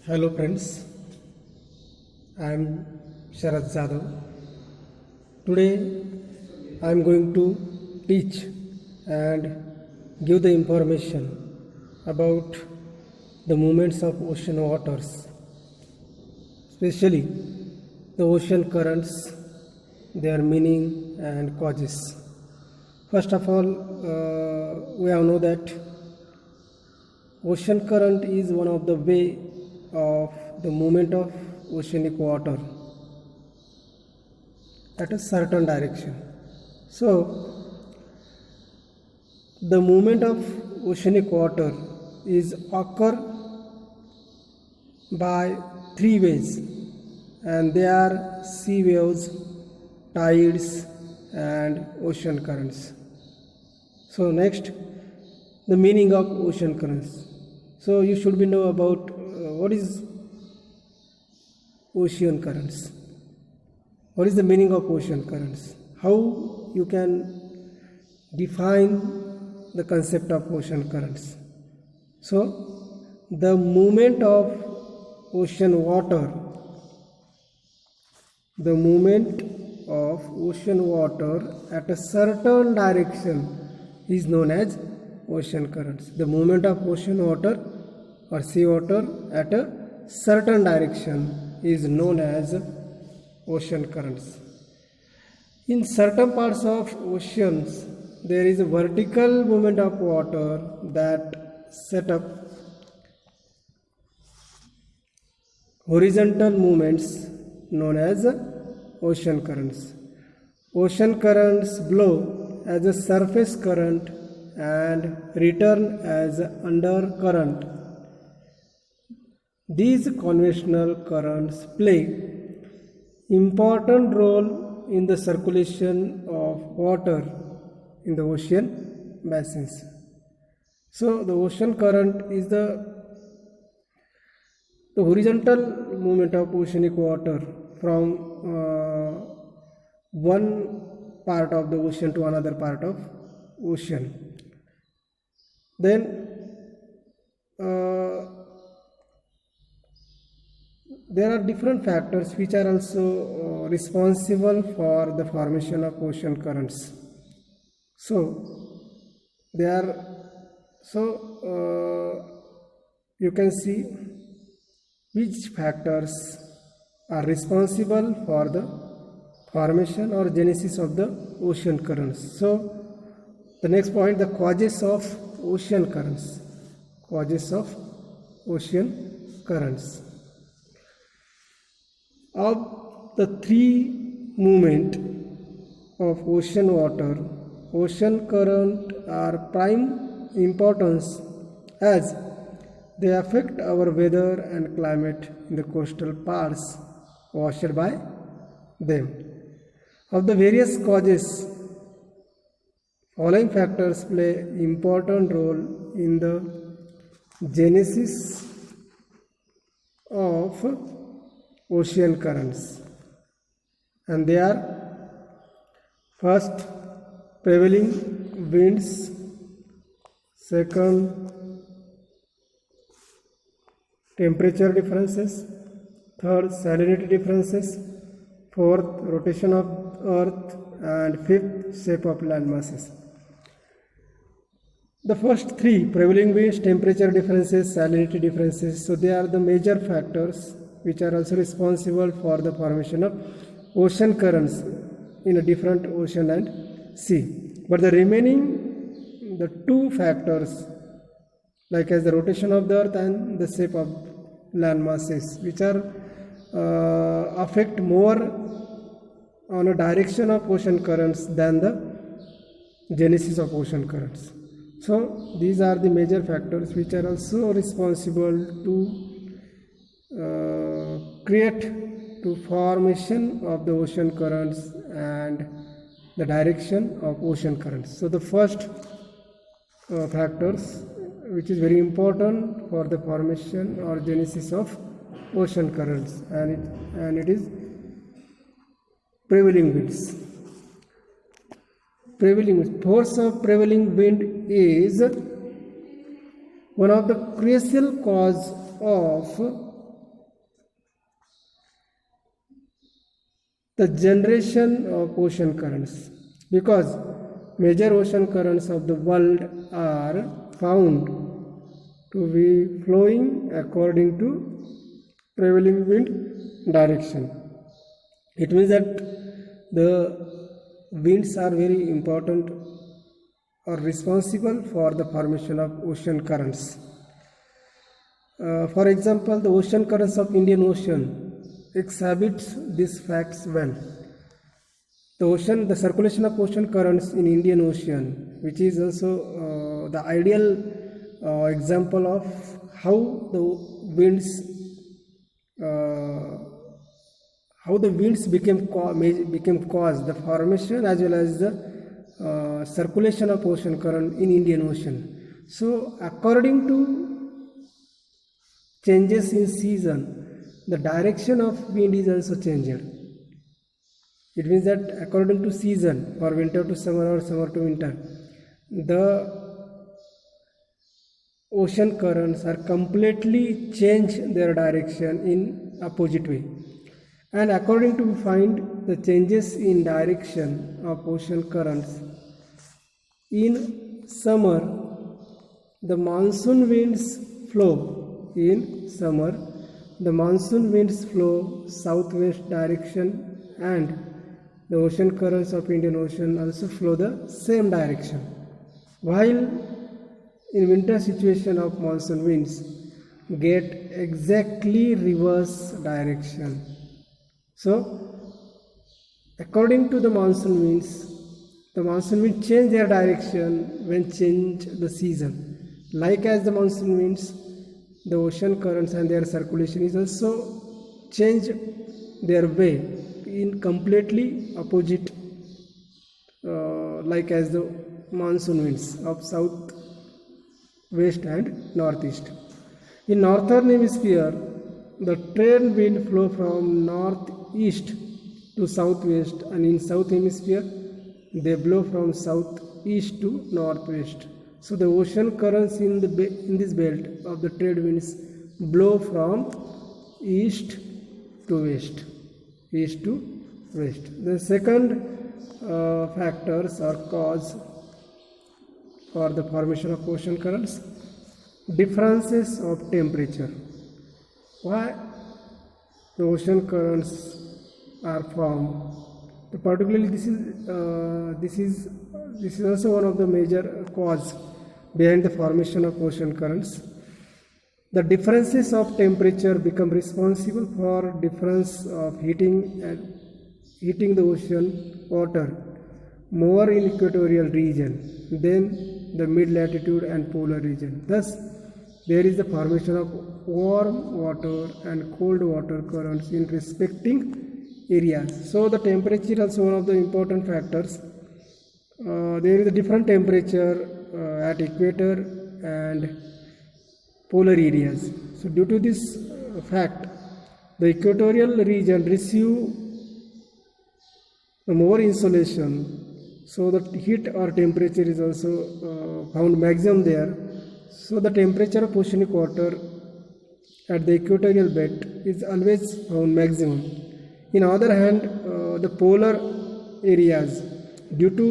Hello friends, I am Sharad Jadhav. Today I am going to teach and give the information about the movements of ocean waters, especially the ocean currents, their meaning and causes. First of all, we have know that ocean current is one of the way of the movement of oceanic water at a certain direction. So, the movement of oceanic water is occur by three ways, and they are sea waves, tides, and ocean currents. So next, the meaning of ocean currents. So you should be know about what is ocean currents. What is the meaning of ocean currents? How you can define the concept of ocean currents? So the movement of ocean water, the movement of ocean water at a certain direction is known as ocean currents. The movement of ocean water or sea water at a certain direction is known as ocean currents. In certain parts of oceans, there is a vertical movement of water that set up horizontal movements known as ocean currents. Ocean currents blow as a surface current and return as undercurrent. These conventional currents play important role in the circulation of water in the ocean basins. So the ocean current is the horizontal movement of oceanic water from one part of the ocean to another part of ocean. Then there are different factors which are also responsible for the formation of ocean currents. So they are you can see which factors are responsible for the formation or genesis of the ocean currents. So the next point, the causes of ocean currents. Causes of ocean currents. Of the three movement of ocean water, ocean current are prime importance as they affect our weather and climate in the coastal parts washed by them. Of the various causes, following factors play important role in the genesis of ocean currents, and they are: first, prevailing winds; second, temperature differences; third, salinity differences; fourth, rotation of earth; and fifth, shape of land masses. The first three, prevailing winds, temperature differences, salinity differences, so they are the major factors which are also responsible for the formation of ocean currents in a different ocean and sea. But the remaining, the two factors, like as the rotation of the earth and the shape of land masses, which are affect more on a direction of ocean currents than the genesis of ocean currents. So these are the major factors which are also responsible to create to formation of the ocean currents and the direction of ocean currents. So the first factors which is very important for the formation or genesis of ocean currents, and it is prevailing winds. Prevailing wind. Force of prevailing wind is one of the crucial cause of the generation of ocean currents, because major ocean currents of the world are found to be flowing according to prevailing wind direction. It means that the winds are very important or responsible for the formation of ocean currents. For example, the ocean currents of Indian Ocean exhibits these facts well. The circulation of ocean currents in Indian Ocean, which is also the ideal example of how the winds became caused the formation as well as the circulation of ocean current in Indian Ocean. So, according to changes in season, the direction of wind is also changed. It means that according to season, for winter to summer or summer to winter, the ocean currents are completely change their direction in opposite way. And according to find the changes in direction of ocean currents, in summer, the monsoon winds flow. In summer, the monsoon winds flow southwest direction, and the ocean currents of Indian Ocean also flow the same direction. While in winter situation of monsoon winds get exactly reverse direction. So, according to the monsoon winds change their direction when change the season. Like as the monsoon winds, the ocean currents and their circulation is also change their way in completely opposite, like as the monsoon winds of south, west and northeast. In northern hemisphere, the trade wind flow from northeast to southwest, and in south hemisphere they blow from southeast to northwest. So the ocean currents in this belt of the trade winds blow from east to west. The second factors or cause for the formation of ocean currents: differences of temperature. Why the ocean currents are formed? Particularly, this is also one of the major cause behind the formation of ocean currents. The differences of temperature become responsible for difference of heating the ocean water more in equatorial region than the mid latitude and polar region. Thus, there is the formation of warm water and cold water currents in respecting areas. So the temperature is also one of the important factors. There is a different temperature at equator and polar areas. So due to this fact, the equatorial region receive more insolation, so the heat or temperature is also found maximum there. So the temperature of oceanic water at the equatorial belt is always found maximum. In other hand, the polar areas, due to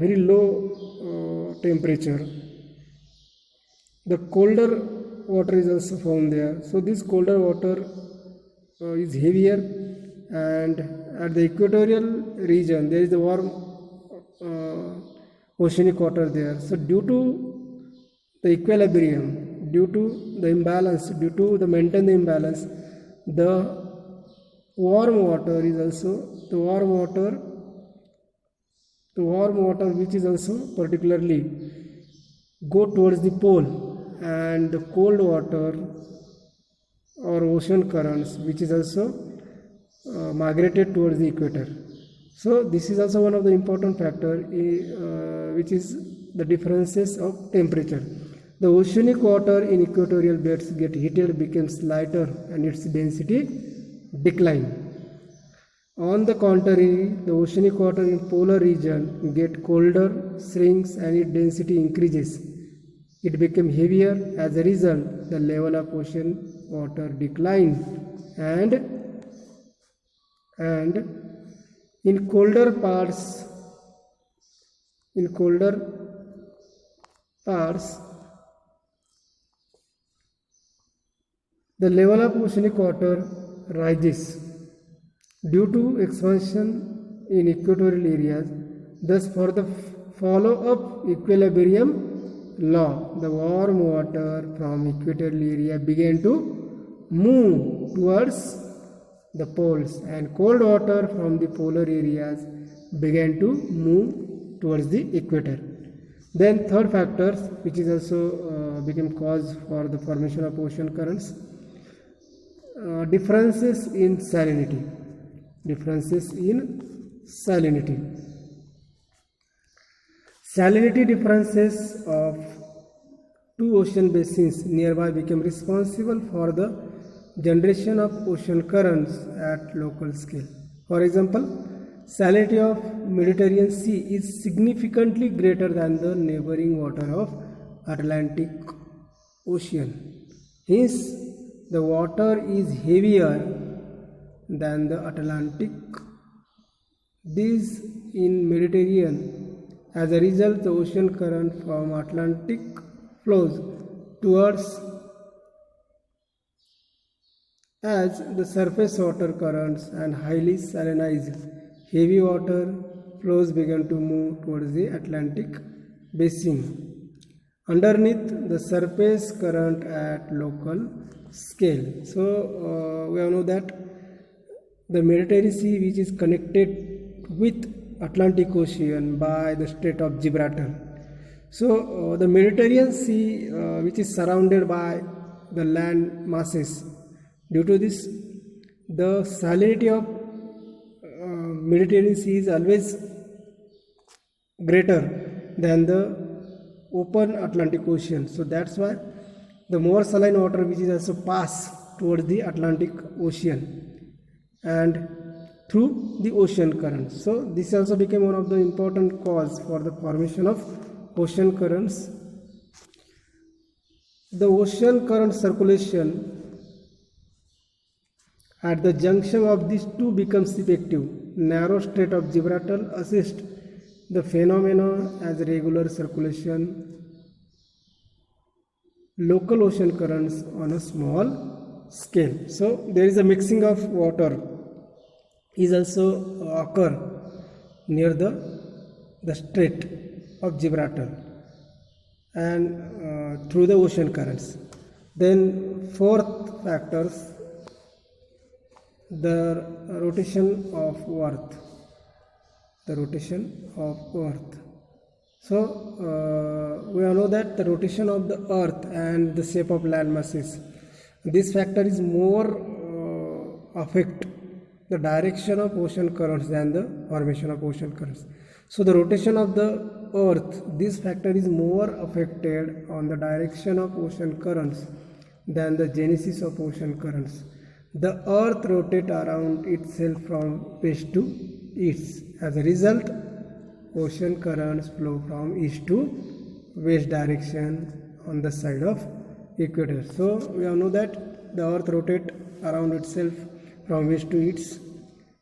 very low temperature, the colder water is also found there. So this colder water is heavier, and at the equatorial region there is the warm oceanic water there. So due to the equilibrium, due to the imbalance, due to the maintain the imbalance, the warm water is also the warm water which is also particularly go towards the pole, and the cold water or ocean currents which is also migrated towards the equator. So this is also one of the important factor which is the differences of temperature. The oceanic water in equatorial belts get heated, becomes lighter, and its density decline. On the contrary, the oceanic water in polar region get colder, shrinks, and its density increases. It becomes heavier. As a result, the level of ocean water declines, and and in colder parts the level of oceanic water rises due to expansion in equatorial areas. Thus, for the follow-up equilibrium law, the warm water from equatorial area began to move towards the poles, and cold water from the polar areas began to move towards the equator. Then third factors, which is also became cause for the formation of ocean currents, differences in salinity. Salinity differences of two ocean basins nearby became responsible for the generation of ocean currents at local scale. For example, salinity of Mediterranean Sea is significantly greater than the neighboring water of Atlantic Ocean. Hence, the water is heavier than the Atlantic. This in Mediterranean. As a result, the ocean current from Atlantic flows towards as the surface water currents and highly salinized heavy water flows began to move towards the Atlantic basin underneath the surface current at local scale. So we all know that the Mediterranean Sea, which is connected with Atlantic Ocean by the Strait of Gibraltar. So the Mediterranean Sea, which is surrounded by the land masses, due to this, the salinity of Mediterranean Sea is always greater than the open Atlantic Ocean. So that's why the more saline water which is also pass towards the Atlantic Ocean and through the ocean currents. So this also became one of the important cause for the formation of ocean currents. The ocean current circulation at the junction of these two becomes effective. Narrow Strait of Gibraltar assists the phenomena as regular circulation, local ocean currents on a small scale. So there is a mixing of water is also occur near the Strait of Gibraltar and through the ocean currents. Then fourth factors, the rotation of Earth. So we all know that the rotation of the Earth and the shape of land masses, this factor is more affect the direction of ocean currents than the formation of ocean currents. So the rotation of the Earth, this factor is more affected on the direction of ocean currents than the genesis of ocean currents. The Earth rotates around itself from west to east. As a result, ocean currents flow from east to west direction on the side of equator. So we all know that the Earth rotates around itself from west to east.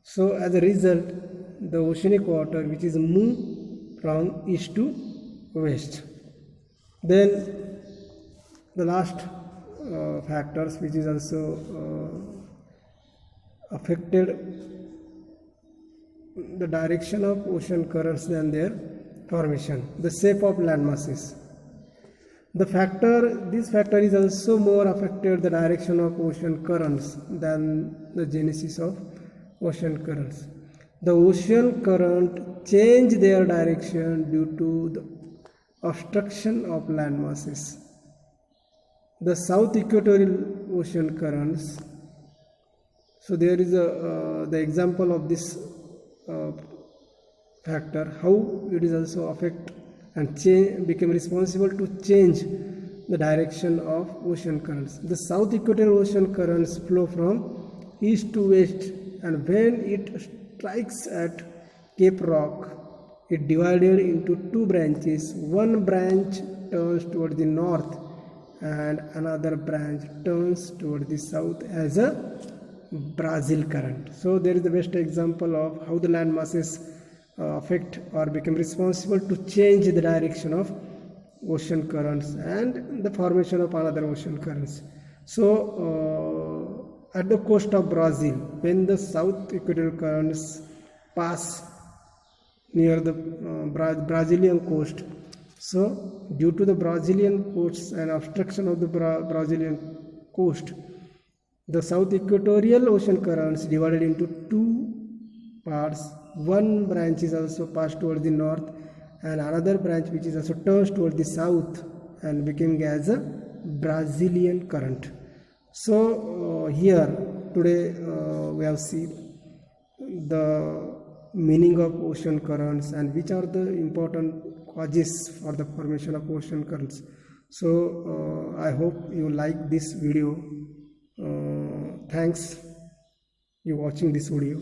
So as a result, the oceanic water which is moved from east to west. Then the last factors which is also affected the direction of ocean currents than their formation, the shape of land masses. This factor is also more affected the direction of ocean currents than the genesis of ocean currents. The ocean current change their direction due to the obstruction of land masses. The south equatorial ocean currents. So there is the example of this factor, how it is also affect and become responsible to change the direction of ocean currents. The south equatorial ocean currents flow from east to west, and when it strikes at Cape Rock, it divided into two branches. One branch turns toward the north and another branch turns toward the south as a Brazil current. So there is the best example of how the land masses affect or become responsible to change the direction of ocean currents and the formation of another ocean currents. So at the coast of Brazil, when the south equatorial currents pass near the Brazilian coast, so due to the Brazilian coasts and obstruction of the Brazilian coast, the south equatorial ocean currents divided into two parts. One branch is also passed towards the north and another branch which is also turns towards the south and becoming as a Brazilian current. So here today we have seen the meaning of ocean currents and which are the important causes for the formation of ocean currents. So I hope you like this video. Thanks you watching this video.